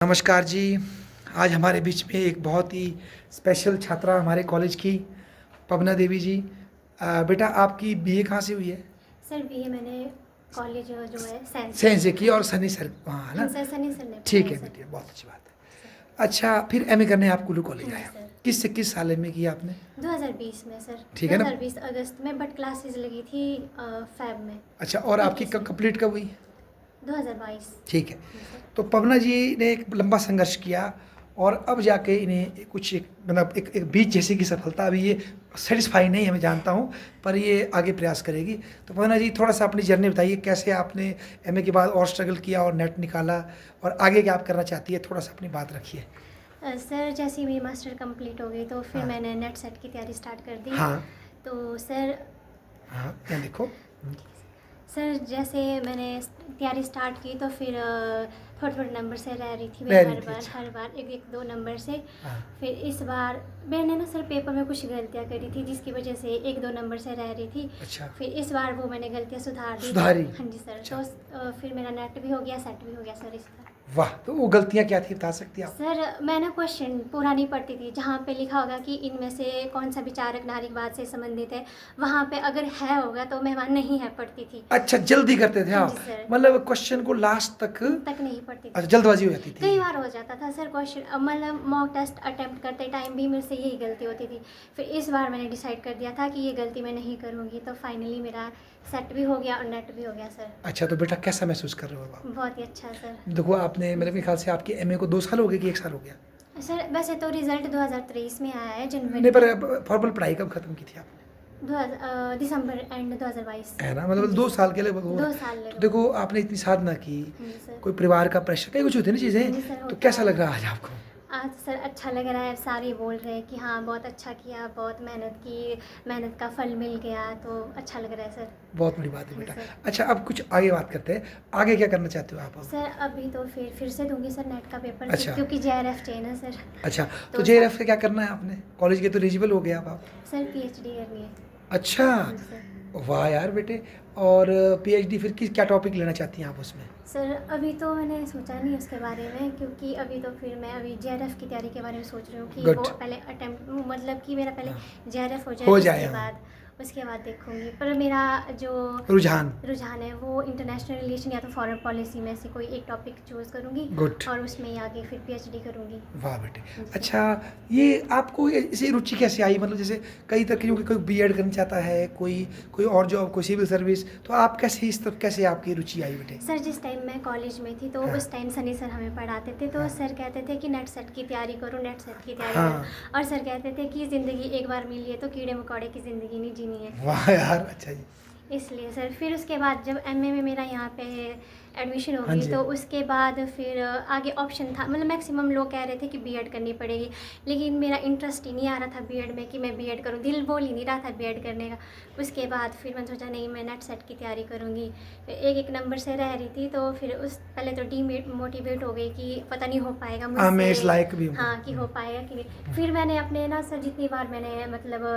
नमस्कार जी। आज हमारे बीच में एक बहुत ही स्पेशल छात्रा हमारे कॉलेज की पवना देवी जी। बेटा आपकी बीए कहाँ से हुई है? सर बीए मैंने कॉलेज जो है साइंस से की और सनी सर वहाँ है हाँ ना? सर सनी सर ने ठीक पढ़ाया है सर। बेटे, बहुत अच्छी बात है। अच्छा, फिर एमए करने आप कुल्लू कॉलेज हाँ जी आए? सर। किस से किस साल में किया आपने? 2020 में सर। ठीक है ना? 2020 अगस्त में, बट क्लासेस लगी थी फेब में। अच्छा, और आपकी 21 कब में कंप्लीट कब हुई? 2022। ठीक है। हाँ सर। तो पवना जी ने एक लंबा संघर्ष किया और अब जाके इन्हें कुछ एक मतलब एक बीज जैसी की सफलता, अभी ये सेटिस्फाई नहीं है मैं जानता हूँ, पर ये आगे प्रयास करेगी। तो पवना जी थोड़ा सा अपनी जर्नी बताइए, कैसे आपने एमए के बाद और स्ट्रगल किया और नेट निकाला और आगे क्या आप करना चाहती है, थोड़ा सा अपनी बात रखिए। सर जैसे ही मेरी मास्टर कंप्लीट हो गई तो फिर हाँ मैंने नेट सेट की तैयारी स्टार्ट कर दी। हाँ तो सर हाँ, यहाँ देखो। सर जैसे मैंने तैयारी स्टार्ट की तो फिर थोड़े थोड़े नंबर से रह रही थी मैं रह रही थी, अच्छा। हर बार एक एक दो नंबर से। हाँ फिर इस बार मैंने ना सर पेपर में कुछ गलतियाँ करी थी जिसकी वजह से एक दो नंबर से रह रही थी। अच्छा, फिर इस बार वो मैंने गलतियाँ सुधार दी। सुधारी। हाँ जी सर। अच्छा। तो फिर मेरा नेट भी हो गया, सेट भी हो गया सर इस बार। वाह, तो वो गलतियाँ क्या थी बता सकती हैं आप? सर मैं ना क्वेश्चन पूरा नहीं पढ़ती थी, जहाँ पे लिखा होगा कि इनमें से कौन सा विचारक नारीवाद से संबंधित है, वहाँ पे अगर है होगा तो मैं वहाँ नहीं है पढ़ती थी। अच्छा, जल्दी करते थे हाँ आप? जी सर। मतलब क्वेश्चन को लास्ट तक? नहीं पढ़ती थी। अच्छा, जल्दबाजी हो जाती थी। कई बार हो जाता था सर क्वेश्चन, मतलब मॉक टेस्ट अटेम्प्ट करते टाइम भी मेरे से यही गलती होती थी। फिर इस बार मैंने डिसाइड कर दिया था कि ये गलती मैं नहीं करूँगी, तो फाइनली मेरा सेट भी हो गया और नेट भी हो गया सर। अच्छा, तो बेटा कैसा महसूस कर रहे हो आप? बहुत ही अच्छा सर। देखो, आपने मेरे ख्याल से आपके एमए को 2 साल हो गए कि 1 साल हो गया? सर वैसे तो रिजल्ट 2023 में आया है जनवरी नहीं, पर में। फॉर्मल पढ़ाई कब खत्म की थी आपने? दिसंबर एंड 2022। है ना, मतलब 2 साल के लगभग हो रहा 2 है। साल तो लगे। देखो, आपने इतनी साधना की, हाँ जी सर। कोई परिवार का प्रेशर, कई कुछ होती है ना हाँ चीज़ें, जी सर, तो होता कैसा है। लग रहा है आज आपको? आज सर अच्छा लग रहा है, सारे बोल रहे हैं कि हाँ बहुत अच्छा किया, बहुत मेहनत की, मेहनत का फल मिल गया, तो अच्छा लग रहा है सर। बहुत बड़ी बात है हाँ बेटा। सर। अच्छा, अब कुछ आगे बात करते हैं, आगे क्या करना चाहते हो आप अब? सर अभी तो फिर से दूंगी सर नेट का पेपर, अच्छा। क्योंकि जेआरएफ चाहिए ना सर। अच्छा, तो तो जेआरएफ से क्या करना है आपने? कॉलेज के तो एलिजिबल हो गए अब आप। सर पीएचडी करनी है। अच्छा, हाँ जी सर। वाह यार बेटे। और पीएचडी फिर किस क्या टॉपिक लेना चाहती हैं आप उसमें? सर अभी तो मैंने सोचा नहीं उसके बारे में, क्योंकि अभी तो फिर मैं अभी जेआरएफ की तैयारी के बारे में सोच रही हूँ कि गुड। वो पहले अटेम्प्ट, मतलब कि मेरा पहले हाँ। जेआरएफ हो हो जाए, जाए, हाँ। उसके बाद देखूंगी। पर मेरा जो रुझान। रुझान है वो इंटरनेशनल रिलेशन या तो फॉरेन पॉलिसी में से कोई एक टॉपिक चूज़ करूँगी गुड। और उसमें ही आगे फिर पीएचडी करूँगी। वाह बेटे। हाँ जी सर। अच्छा, ये आपको इसे रुचि कैसे आई? मतलब जैसे कई तरह की, क्योंकि कोई बीएड करना चाहता है, कोई कोई और जॉब, कोई सिविल सर्विस, तो आप कैसे इस तरफ कैसे आपकी रुचि आई बेटे? सर जिस टाइम मैं कॉलेज में थी तो हाँ। उस टाइम सनी सर हमें पढ़ाते थे, तो हाँ। सर कहते थे कि नेट सेट की तैयारी करो, नेट सेट की तैयारी हाँ। करो। और सर कहते थे कि ज़िंदगी एक बार मिली है तो कीड़े मकोड़े की ज़िंदगी नहीं जीनी है। वाह यार, अच्छा जी। इसलिए सर फिर उसके बाद जब एमए में मेरा यहाँ पे एडमिशन हो हाँ गई जी। तो उसके बाद फिर आगे ऑप्शन था, मतलब मैक्सिमम लोग कह रहे थे कि बीएड करनी पड़ेगी, लेकिन मेरा इंटरेस्ट ही नहीं आ रहा था बीएड में कि मैं बीएड करूँ, दिल बोल ही नहीं रहा था बीएड करने का। उसके बाद फिर मैंने सोचा नहीं, मैं नेट सेट की तैयारी करूँगी। फिर एक एक नंबर से रह रही थी, तो फिर उस पहले तो मोटिवेट हो गई कि पता नहीं हो पाएगा हाँ, मैं इस मुझसे। लायक भी हूँ। हाँ कि हो पाएगा कि नहीं। फिर मैंने अपने ना सर जितनी बार मैंने मतलब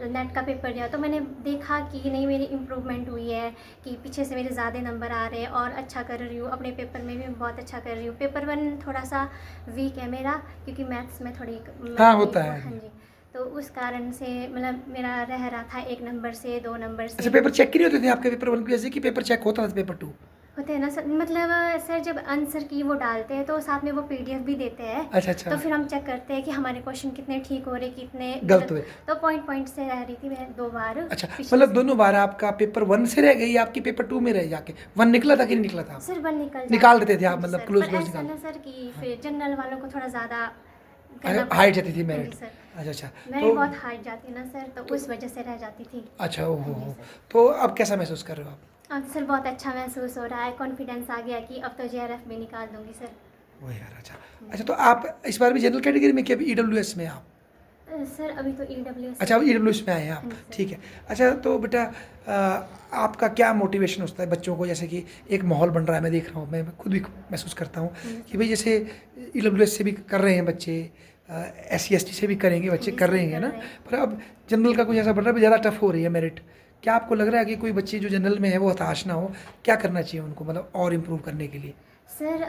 नेट का पेपर दिया तो मैंने देखा कि नहीं मेरी इम्प्रूवमेंट हुई है, कि पीछे से मेरे ज़्यादा नंबर आ रहे हैं और अच्छा कर रही हूँ, अपने पेपर में भी बहुत अच्छा कर रही हूँ। पेपर 1 थोड़ा सा वीक है मेरा, क्योंकि मैथ्स में थोड़ी हाँ, होता है। हाँ जी। तो उस कारण से मतलब मेरा रह रहा था 1 नंबर से 2 नंबर अच्छा, से। पेपर चेक नहीं होते थे आपके पेपर 1 की वजह से, कि पेपर चेक होता था पेपर 2? होते हैं ना सर, मतलब सर जब आंसर की वो डालते हैं तो साथ में वो पीडीएफ भी देते हैं। अच्छा अच्छा। तो फिर हम चेक करते हैं कि हमारे क्वेश्चन कितने ठीक हो रहे, कितने गलत हुए। तो पॉइंट से रह रही थी मैं 2 बार। अच्छा, पिछले मतलब से। दोनों बार आपका पेपर 1 से रह गई, आपकी पेपर 2 में रह जाके 1 निकला था कि नहीं निकला था? सर 1 निकाल जाता देते थे है। आप, हाँ जी मतलब सर, क्लोज पर क्लोज ऐसा निकाल? ना सर कि हाँ। फिर जनरल वालों को थोड़ा ज़्यादा करना पड़ता हाइट है। जाती थी हाँ जी मेरिट? सर। अच्छा अच्छा। मेरी तो बहुत हाइट जाती है ना सर, तो उस वजह से रह जाती थी। अच्छा, ओहो हाँ जी हो। सर। तो अब कैसा महसूस कर रहे हो आप? अब सर बहुत अच्छा महसूस हो रहा है, कॉन्फिडेंस आ गया कि अब तो जेआरएफ भी निकाल दूंगी सर। वो यार, अच्छा। अच्छा, तो आप इस बार भी जनरल कैटेगरी में कि अभी ईडब्ल्यूएस में आप? सर अभी तो ईडब्ल्यूएस। अच्छा, अब ईडब्ल्यूएस में आए हैं आप। हाँ जी सर। ठीक है। अच्छा, तो बेटा आपका क्या मोटिवेशन होता है बच्चों को? जैसे कि एक माहौल बन रहा है, मैं देख रहा हूँ, मैं खुद भी महसूस करता हूँ हाँ जी कि सर। भाई जैसे ईडब्ल्यूएस से भी कर रहे हैं बच्चे, एससी एसटी से भी करेंगे बच्चे, हाँ जी कर सर, रहे हैं कर ना? रहे हैं। पर अब जनरल का कुछ ऐसा बन रहा है, ज़्यादा टफ हो रही है मेरिट। क्या आपको लग रहा है कि कोई बच्चे जो जनरल में है वो हताश ना हो? क्या करना चाहिए उनको, मतलब और इम्प्रूव करने के लिए? सर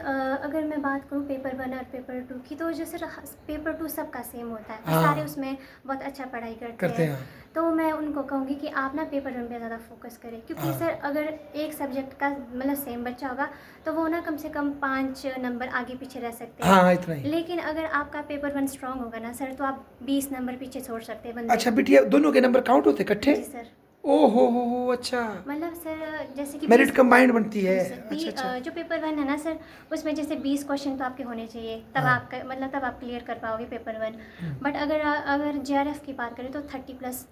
अगर मैं बात करूँ पेपर 1 और पेपर 2 की, तो जो सर पेपर 2 सबका सेम होता है, हाँ। सारे उसमें बहुत अच्छा पढ़ाई करते हैं। हैं। तो मैं उनको कहूँगी कि आप ना पेपर 1 पे ज़्यादा फोकस करें, क्योंकि हाँ। सर अगर एक सब्जेक्ट का मतलब सेम बच्चा होगा तो वो ना कम से कम 5 नंबर आगे पीछे रह सकते हैं। हाँ, इतना ही। लेकिन अगर आपका पेपर 1 स्ट्रांग होगा ना सर, तो आप 20 नंबर पीछे छोड़ सकते हैं बंदे अच्छा को। बिटिया, दोनों के नंबर काउंट होते इकट्ठे? जी सर। ओ हो, अच्छा। मतलब सर जैसे कि मेरिट 20 कंबाइंड बनती है। जी सर, अच्छा। जो पेपर 1 है ना सर, उसमें जैसे 20 क्वेश्चन तो आपके होने चाहिए, तब हाँ। आपका मतलब तब आप क्लियर कर पाओगे पेपर 1। हम्म। बट अगर जेआरएफ की बात करें तो 30 प्लस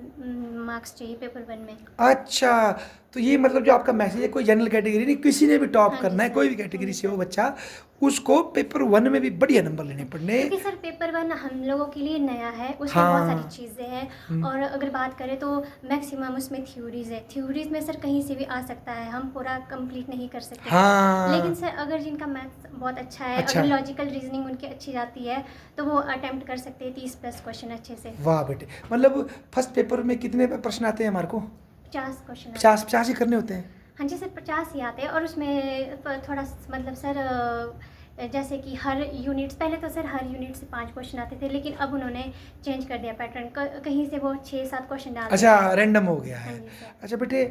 मार्क्स चाहिए पेपर 1 में। अच्छा, तो ये मतलब जो आपका मैसेज है, कोई जनरल कैटेगरी नहीं, किसी ने भी टॉप हाँ जी करना है, सर, कोई भी हाँ कैटेगरी जी से हो सर। बच्चा, उसको पेपर 1 में भी बढ़िया नंबर लेने पड़ने। क्योंकि सर पेपर 1 हम लोगों के लिए नया है, उसमें बहुत सारी हाँ। चीज़ें हैं। हम्म। और अगर बात करें तो मैक्सिमम उसमें थ्योरीज है, थ्योरीज में सर कहीं से भी आ सकता है, हम पूरा कंप्लीट नहीं कर सकते। हाँ। लेकिन सर अगर जिनका मैथ्स बहुत अच्छा है, अच्छा। अगर लॉजिकल रीजनिंग उनकी अच्छी जाती है, तो वो अटेम्प्ट कर सकते हैं 30 प्लस क्वेश्चन अच्छे से। वाह बेटे, मतलब फर्स्ट पेपर में कितने प्रश्न आते हैं हमारे को? 50 क्वेश्चन 50 ही करने होते हैं? हाँ जी सर, 50 ही आते हैं। और उसमें थोड़ा मतलब सर जैसे कि हर यूनिट्स, पहले तो सर हर यूनिट से 5 क्वेश्चन आते थे, लेकिन अब उन्होंने चेंज कर दिया पैटर्न, कहीं से वो 6-7 क्वेश्चन डाल अच्छा, देते हैं। रैंडम हो गया हाँ है। जी सर। अच्छा बेटे,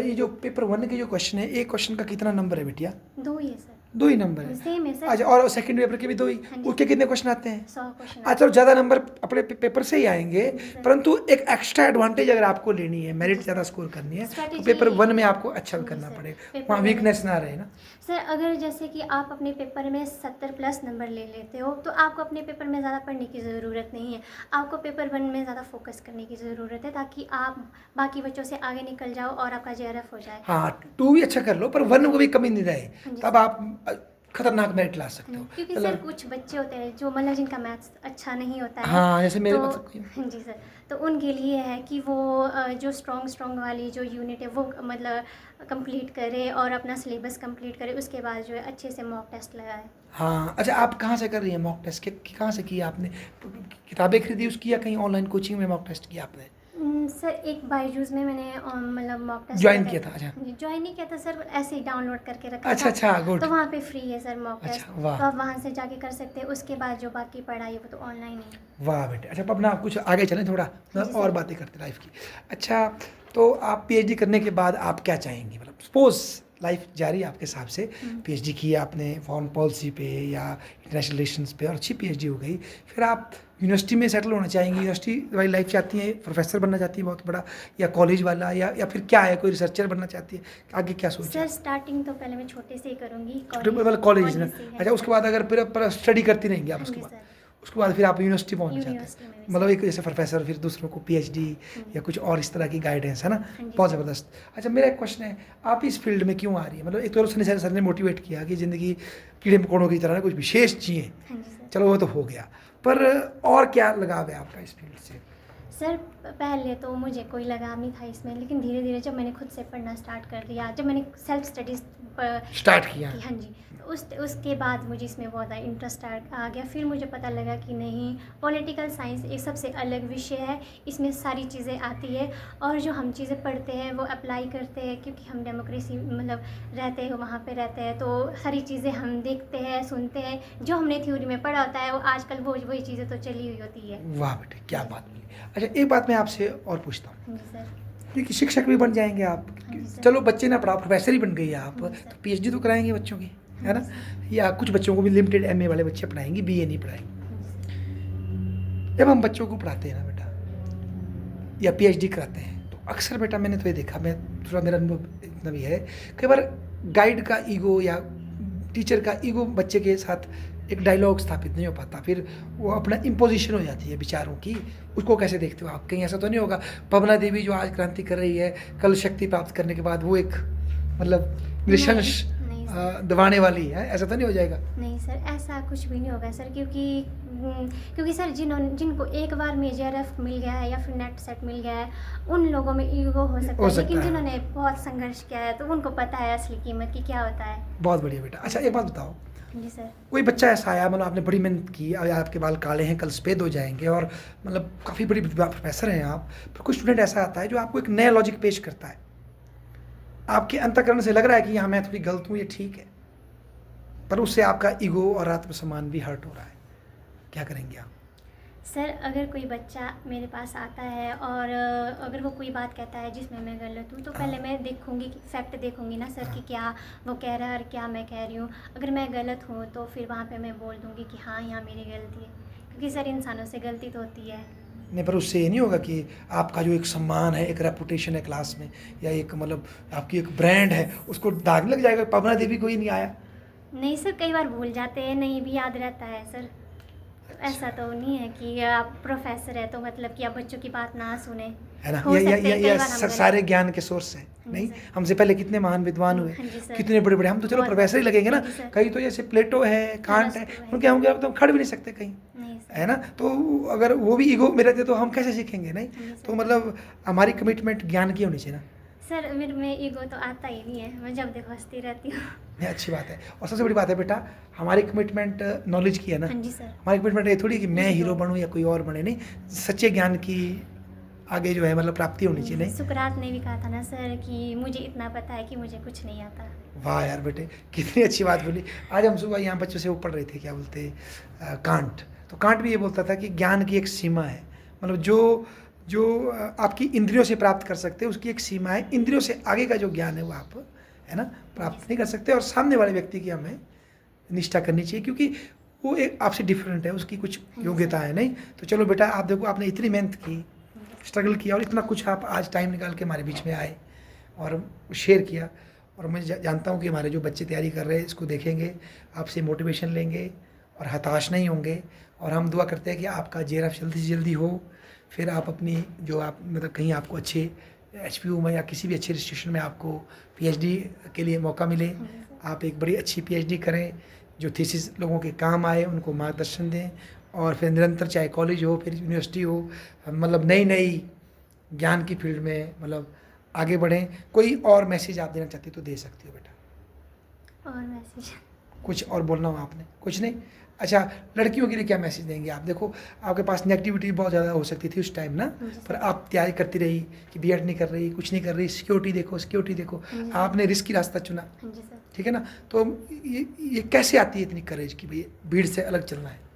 ये जो पेपर 1 के जो क्वेश्चन है, एक क्वेश्चन का कितना नंबर है बेटिया? 2 ही है सर। 2 ही नंबर है? सेम है सर। अच्छा, और सेकंड पेपर के भी 2 ही? हाँ जी उसके सर। कितने क्वेश्चन आते हैं? 100 क्वेश्चन अच्छा, तो ज़्यादा नंबर अपने पेपर से ही आएंगे, जी सर। परंतु एक एक्स्ट्रा एडवांटेज अगर आपको लेनी है, मेरिट जी ज़्यादा सर। स्कोर करनी है, तो Strategy- पेपर 1 में आपको अच्छा जी करना सर। पड़ेगा, पेपर वहाँ 1 में- वीकनेस ना रहे ना। सर अगर जैसे कि आप अपने पेपर में 70 प्लस नंबर ले लेते हो, तो आपको अपने पेपर में ज़्यादा पढ़ने की ज़रूरत नहीं है। आपको पेपर 1 में ज़्यादा फोकस करने की ज़रूरत है, ताकि आप बाकी बच्चों से आगे निकल जाओ और आपका जेआरएफ हो जाए। हाँ, 2 भी अच्छा कर लो, पर 1 को भी कमी नहीं रहे, हाँ जी तब सर। आप खतरनाक मेरिट ला सकते हो। क्योंकि चलो। सर कुछ बच्चे होते हैं जो मतलब जिनका मैथ्स अच्छा नहीं होता है। हाँ, जैसे मेरे तो मतलब हाँ जी सर, तो उनके लिए है कि वो जो स्ट्रॉन्ग वाली जो यूनिट है वो मतलब कंप्लीट करे और अपना सिलेबस कंप्लीट करे, उसके बाद जो है अच्छे से मॉक टेस्ट लगाए। हाँ। अच्छा, आप कहाँ से कर रही हैं मॉक टेस्ट? कहाँ से किया आपने? किताबें खरीदी उसकी, या कहीं ऑनलाइन कोचिंग में मॉक टेस्ट किया आपने? सर एक बायजूस में मैंने मतलब मॉक टेस्ट ज्वाइन किया था? अच्छा। ज्वाइन नहीं किया था सर, ऐसे ही डाउनलोड करके रखा अच्छा, था। अच्छा, गुड। तो वहाँ पे फ्री है सर मॉक टेस्ट। अच्छा, वाह। तो आप वहाँ से जाके कर सकते हैं, उसके बाद जो बाकी पढ़ाई है वो तो ऑनलाइन है। वाह बेटे। अच्छा, अब ना कुछ आगे चलें थोड़ा, जी सर। और बातें करते लाइफ की। अच्छा, तो आप पीएचडी करने के बाद आप क्या चाहेंगी? मतलब सपोज लाइफ जारी है आपके हिसाब से, पीएचडी की आपने फॉरेन पॉलिसी पे या इंटरनेशनल रिलेशंस पे, और अच्छी पीएचडी हो गई, फिर आप यूनिवर्सिटी में सेटल होना चाहेंगी, यूनिवर्सिटी वाली लाइफ चाहती हैं, प्रोफेसर बनना चाहती हैं बहुत बड़ा, या कॉलेज वाला, या फिर क्या है, कोई रिसर्चर बनना चाहती है? आगे क्या सोचा? सर स्टार्टिंग तो पहले मैं छोटे से ही करूँगी, मतलब कॉलेज ना? से है अच्छा, उसके सर। बाद अगर फिर स्टडी करती रहेंगी आप हाँ उसके जी बाद? सर। उसके बाद फिर आप यूनिवर्सिटी पहुंचना चाहते यूनिवर्सिटी में हैं, भी मतलब एक जैसे प्रोफेसर, फिर दूसरों को पीएचडी या कुछ और इस तरह की गाइडेंस, है ना? हाँ जी बहुत सर। ज़बरदस्त। अच्छा, मेरा एक क्वेश्चन है, आप इस फील्ड में क्यों आ रही है? मतलब एक तो सर ने मोटिवेट किया कि ज़िंदगी कीड़े मकोड़ों की तरह ना, कुछ विशेष जिए, हाँ जी सर। चलो वो तो हो गया, पर और क्या लगाव है आपका इस फील्ड से? सर पहले तो मुझे कोई लगाव नहीं था इसमें, लेकिन धीरे धीरे जब मैंने खुद से पढ़ना स्टार्ट कर दिया, जब मैंने सेल्फ स्टडीज़ स्टार्ट किया? हाँ जी, तो उसके बाद मुझे इसमें बहुत ज़्यादा इंटरेस्ट आ गया। फिर मुझे पता लगा कि नहीं, पॉलिटिकल साइंस एक सबसे अलग विषय है, इसमें सारी चीज़ें आती है, और जो हम चीज़ें पढ़ते हैं वो अप्लाई करते हैं, क्योंकि हम डेमोक्रेसी मतलब रहते हैं, वहाँ पे रहते हैं, तो सारी चीज़ें हम देखते हैं, सुनते हैं, जो हमने थ्योरी में पढ़ा होता है वो आजकल वही चीज़ें तो चली हुई होती है। वाह बेटे, क्या बात बोली। अच्छा, एक बात मैं आपसे और पूछता हूँ, हाँ जी सर। क्योंकि शिक्षक भी बन जाएंगे आप, हाँ जी सर। चलो बच्चे ना पढ़ाओ, प्रोफेसर ही बन गई आप, हाँ जी सर। तो पीएचडी तो कराएंगे बच्चों की, है हाँ ना? जी या कुछ बच्चों को भी लिमिटेड एमए वाले बच्चे पढ़ाएंगे, बीए नहीं पढ़ाएंगे। हाँ जी सर। जब हम बच्चों को पढ़ाते हैं ना बेटा, या पीएचडी कराते हैं, तो अक्सर बेटा मैंने तो ये देखा, मैं थोड़ा, मेरा अनुभव इतना भी है, कई बार गाइड का ईगो या टीचर का ईगो बच्चे के साथ एक डायलॉग स्थापित नहीं हो पाता, फिर वो अपना इम्पोजिशन हो जाती है विचारों की। उसको कैसे देखते हो आप? कहीं ऐसा तो नहीं होगा, पवना देवी जो आज क्रांति कर रही है, कल शक्ति प्राप्त करने के बाद वो एक मतलब निशंस नहीं सर। दबाने वाली है, ऐसा तो नहीं हो जाएगा? नहीं सर, ऐसा कुछ भी नहीं होगा सर, क्योंकि सर जिनको एक बार में जेआरएफ मिल गया है या फिर नेट सेट मिल गया है, उन लोगों में ईगो हो सकता है, लेकिन है। जिन्होंने बहुत संघर्ष किया है तो उनको पता है असली कीमत की क्या होता है। बहुत बढ़िया बेटा। अच्छा, एक बात बताओ, जी सर। कोई बच्चा ऐसा आया, मतलब आपने बड़ी मेहनत की, अब आपके बाल काले हैं, कल सफ़ेद हो जाएंगे, और मतलब काफ़ी बड़ी प्रोफेसर हैं आप, पर कोई स्टूडेंट ऐसा आता है जो आपको एक नया लॉजिक पेश करता है, आपके अंतःकरण से लग रहा है कि हाँ मैं थोड़ी गलत हूँ, ये ठीक है, पर उससे आपका ईगो और आत्मसम्मान भी हर्ट हो रहा है, क्या करेंगे आप? सर अगर कोई बच्चा मेरे पास आता है और अगर वो कोई बात कहता है जिसमें मैं गलत हूँ, तो पहले मैं देखूँगी कि फैक्ट देखूँगी ना सर कि क्या वो कह रहा है और क्या मैं कह रही हूँ। अगर मैं गलत हूँ तो फिर वहाँ पे मैं बोल दूँगी कि हाँ यहाँ मेरी गलती है, क्योंकि सर इंसानों से गलती तो होती है। नहीं, पर उससे ये नहीं होगा कि आपका जो एक सम्मान है, एक रेपुटेशन है क्लास में, या एक मतलब आपकी एक ब्रांड है, उसको दाग लग जाएगा? पवना देवी कोई नहीं आया? नहीं सर, कई बार भूल जाते हैं, नहीं भी याद रहता है सर। तो ऐसा तो नहीं है कि आप प्रोफेसर है तो मतलब कि आप बच्चों की बात ना सुने, है ना? हो सकता है ये कई बार हम गलत। सारे ज्ञान के सोर्स हैं। हाँ जी नहीं, सर। हमसे पहले कितने महान विद्वान हुए, हाँ जी सर। कितने बड़े बड़े, हम तो चलो बहुत- प्रोफेसर ही लगेंगे ना। हाँ जी सर। कई तो जैसे प्लेटो है, कांट है, अरस्तु है। उनके होंगे आप तो हम खड़ भी नहीं सकते कहीं, नहीं सर। है ना? तो अगर वो भी ईगो में रहते तो हम कैसे सीखेंगे? नहीं, हाँ जी सर। तो मतलब हमारी कमिटमेंट ज्ञान की होनी चाहिए ना। सर मेरे में ईगो तो आता ही नहीं है, मैं जब देखो हंसती रहती हूँ। नहीं, अच्छी बात है। और सबसे बड़ी बात है बेटा, हमारी कमिटमेंट नॉलेज की है ना। हाँ जी सर। हमारी कमिटमेंट ये थोड़ी कि मैं जी हीरो तो। बनूं या कोई और बने, नहीं, सच्चे ज्ञान की आगे जो है मतलब प्राप्ति होनी चाहिए। नहीं, सुकरात ने भी कहा था ना सर कि मुझे इतना पता है कि मुझे कुछ नहीं आता। वाह यार बेटे, कितनी अच्छी बात बोली। आज हम सुबह यहाँ बच्चों से वो पढ़ रहे थे, क्या बोलते कांट। तो कांट भी ये बोलता था कि ज्ञान की एक सीमा है, मतलब जो जो आपकी इंद्रियों से प्राप्त कर सकते हैं उसकी एक सीमा है, इंद्रियों से आगे का जो ज्ञान है वो आप, है ना, प्राप्त नहीं कर सकते। और सामने वाले व्यक्ति की हमें निष्ठा करनी चाहिए, क्योंकि वो एक आपसे डिफरेंट है, उसकी कुछ योग्यता है। नहीं, तो चलो बेटा, आप देखो आपने इतनी मेहनत की, स्ट्रगल किया, और इतना कुछ आप आज टाइम निकाल के हमारे बीच में आए और शेयर किया। और मैं जानता हूँ कि हमारे जो बच्चे तैयारी कर रहे हैं इसको देखेंगे, आपसे मोटिवेशन लेंगे और हताश नहीं होंगे। और हम दुआ करते हैं कि आपका JRF जल्दी से जल्दी हो, फिर आप अपनी जो आप मतलब कहीं आपको अच्छे HPU में या किसी भी अच्छे इंस्टीट्यूशन में आपको PhD के लिए मौका मिले, आप एक बड़ी अच्छी PhD करें जो थीसिस लोगों के काम आए, उनको मार्गदर्शन दें, और फिर निरंतर चाहे कॉलेज हो फिर यूनिवर्सिटी हो, मतलब नई नई ज्ञान की फील्ड में मतलब आगे बढ़ें। कोई और मैसेज आप देना चाहती तो दे सकती हो बेटा। और मैसेज कुछ और बोलना हो आपने? कुछ नहीं? अच्छा, लड़कियों के लिए क्या मैसेज देंगे आप? देखो आपके पास नेगेटिविटी बहुत ज़्यादा हो सकती थी उस टाइम ना, पर आप तैयारी करती रही कि B.Ed नहीं कर रही, कुछ नहीं कर रही, सिक्योरिटी देखो, सिक्योरिटी देखो, आपने रिस्की रास्ता चुना, हाँ जी सर। ठीक है ना? तो ये कैसे आती है इतनी करेज कि भाई भीड़ से अलग चलना है?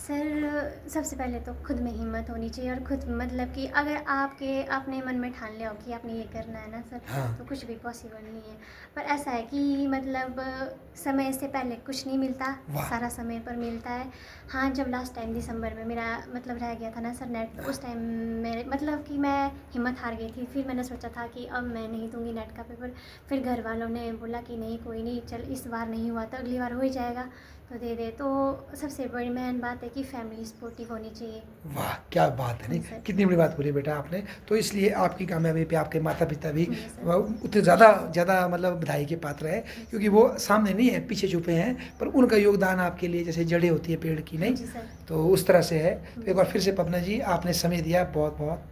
सर सबसे पहले तो खुद में हिम्मत होनी चाहिए, और खुद मतलब कि अगर आपने मन में ठान लिया हो कि आपने ये करना है ना सर, हाँ। तो कुछ भी पॉसिबल नहीं है। पर ऐसा है कि मतलब समय से पहले कुछ नहीं मिलता, वाह। सारा समय पर मिलता है। हाँ, जब लास्ट टाइम दिसंबर में मेरा मतलब रह गया था ना सर नेट, तो उस टाइम मेरे मतलब कि मैं हिम्मत हार गई थी। फिर मैंने सोचा था कि अब मैं नहीं दूंगी नेट का पेपर। फिर घर वालों ने बोला कि नहीं कोई नहीं, चल इस बार नहीं हुआ तो अगली बार हो ही जाएगा, तो दे दे। तो सबसे बड़ी मेन बात है कि फैमिली सपोर्टिव होनी चाहिए। वाह, क्या बात है! नहीं, सर। कितनी बड़ी बात बोली बेटा आपने। तो इसलिए आपकी कामयाबी पे आपके माता पिता भी जी सर। उतने ज़्यादा मतलब बधाई के पात्र है, क्योंकि वो सामने नहीं है, पीछे छुपे हैं, पर उनका योगदान आपके लिए जैसे जड़ें होती है पेड़ की, नहीं, जी सर। तो उस तरह से है। तो एक बार फिर से पवना जी, आपने समय दिया, बहुत बहुत